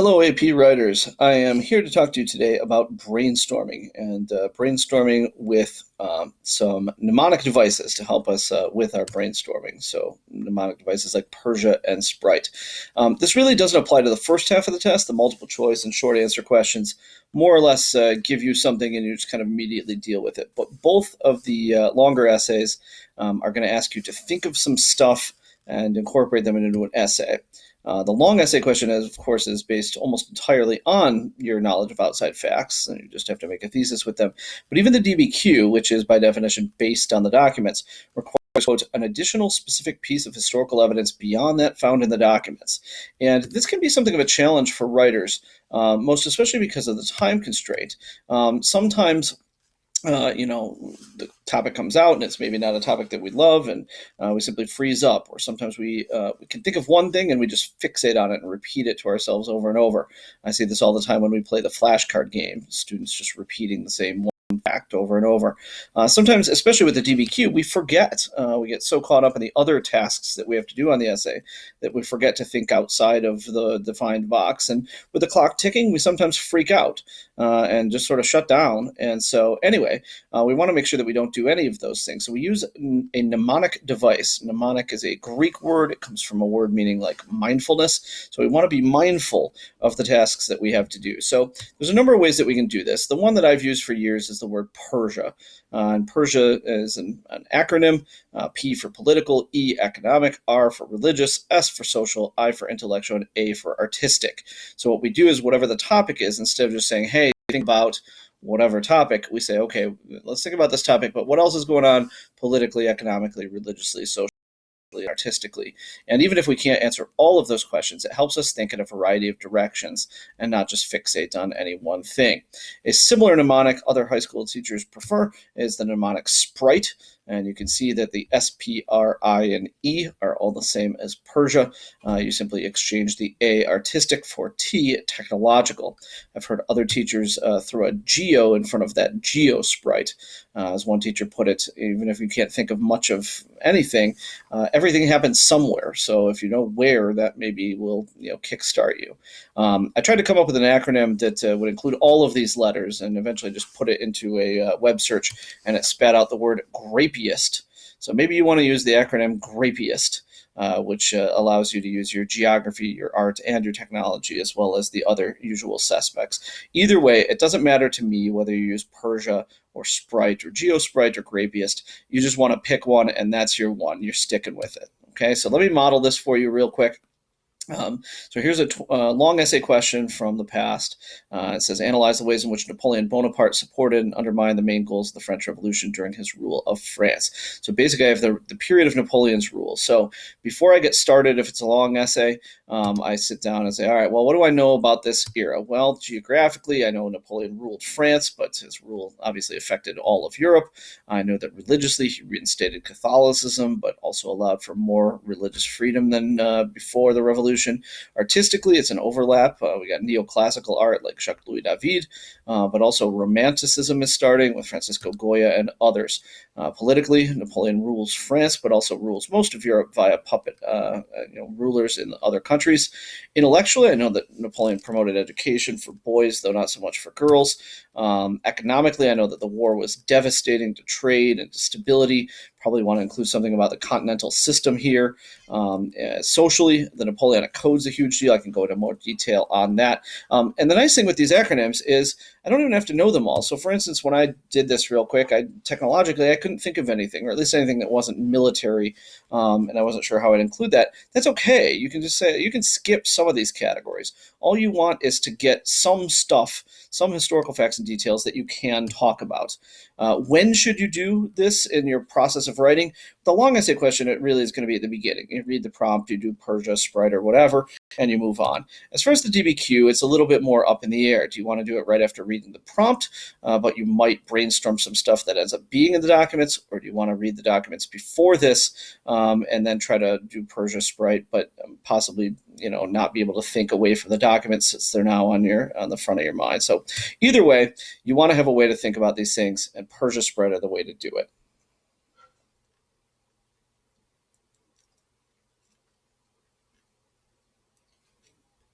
Hello, AP writers. I am here to talk to you today about brainstorming and brainstorming with some mnemonic devices to help us with our brainstorming. So, mnemonic devices like Persia and Sprite. This really doesn't apply to the first half of the test, the multiple choice and short answer questions. More or less give you something and you just kind of immediately deal with it. But both of the longer essays are going to ask you to think of some stuff and incorporate them into an essay. The long essay question, of course, is based almost entirely on your knowledge of outside facts, and you just have to make a thesis with them. But even the DBQ, which is by definition based on the documents, requires, quote, an additional specific piece of historical evidence beyond that found in the documents. And this can be something of a challenge for writers, most especially because of the time constraint. Sometimes the topic comes out and it's maybe not a topic that we love, and we simply freeze up. Or sometimes we can think of one thing and we just fixate on it and repeat it to ourselves over and over. I see this all the time when we play the flashcard game. Students just repeating the same one fact over and over. Sometimes, especially with the DBQ, we forget. We get so caught up in the other tasks that we have to do on the essay that we forget to think outside of the defined box. And with the clock ticking, we sometimes freak out and just sort of shut down. And so anyway, we want to make sure that we don't do any of those things. So we use a mnemonic device. Mnemonic is a Greek word. It comes from a word meaning like mindfulness. So we want to be mindful of the tasks that we have to do. So there's a number of ways that we can do this. The one that I've used for years is the word Persia. And Persia is an acronym, P for political, E economic, R for religious, S for social, I for intellectual, and A for artistic. So what we do is whatever the topic is, instead of just saying, hey, think about whatever topic, we say, okay, let's think about this topic, but what else is going on politically, economically, religiously, socially, artistically? And even if we can't answer all of those questions, it helps us think in a variety of directions and not just fixate on any one thing. A similar mnemonic other high school teachers prefer is the mnemonic SPRITE. And you can see that the S, P, R, I, and E are all the same as Persia. You simply exchange the A, artistic, for T, technological. I've heard other teachers throw a geo in front of that geo sprite. As one teacher put it, even if you can't think of much of anything, everything happens somewhere. So if you know where, that maybe will kickstart you. I tried to come up with an acronym that would include all of these letters and eventually just put it into a web search, and it spat out the word GRAPIEST. So maybe you want to use the acronym GRAPIEST, which allows you to use your geography, your art, and your technology, as well as the other usual suspects. Either way, it doesn't matter to me whether you use Persia or Sprite or GeoSprite or GRAPIEST. You just want to pick one, and that's your one. You're sticking with it. Okay, so let me model this for you real quick. So here's a long essay question from the past. It says, analyze the ways in which Napoleon Bonaparte supported and undermined the main goals of the French Revolution during his rule of France. So basically, I have the period of Napoleon's rule. So before I get started, if it's a long essay, I sit down and say, all right, well, what do I know about this era? Well, geographically, I know Napoleon ruled France, but his rule obviously affected all of Europe. I know that religiously, he reinstated Catholicism, but also allowed for more religious freedom than before the Revolution. Artistically, it's an overlap. We got neoclassical art like Jacques-Louis David, but also Romanticism is starting with Francisco Goya and others. Politically, Napoleon rules France, but also rules most of Europe via puppet rulers in other countries. Intellectually, I know that Napoleon promoted education for boys, though not so much for girls. Economically, I know that the war was devastating to trade and to stability. Probably want to include something about the continental system here. Socially, the Napoleonic Code's a huge deal. I can go into more detail on that. And the nice thing with these acronyms is I don't even have to know them all. So for instance, when I did this real quick, technologically, I couldn't think of anything, or at least anything that wasn't military, and I wasn't sure how I'd include that. That's okay. You can just say, you can skip some of these categories. All you want is to get some stuff, some historical facts and details that you can talk about. When should you do this in your process of writing? The long essay question, it really is going to be at the beginning. You read the prompt, you do Persia, Sprite, or whatever, and you move on. As far as the DBQ, it's a little bit more up in the air. Do you want to do it right after reading the prompt, but you might brainstorm some stuff that ends up being in the documents, or do you want to read the documents before this and then try to do Persia, Sprite, but possibly not be able to think away from the documents since they're now on the front of your mind. So either way, you want to have a way to think about these things, and Persia, Sprite are the way to do it.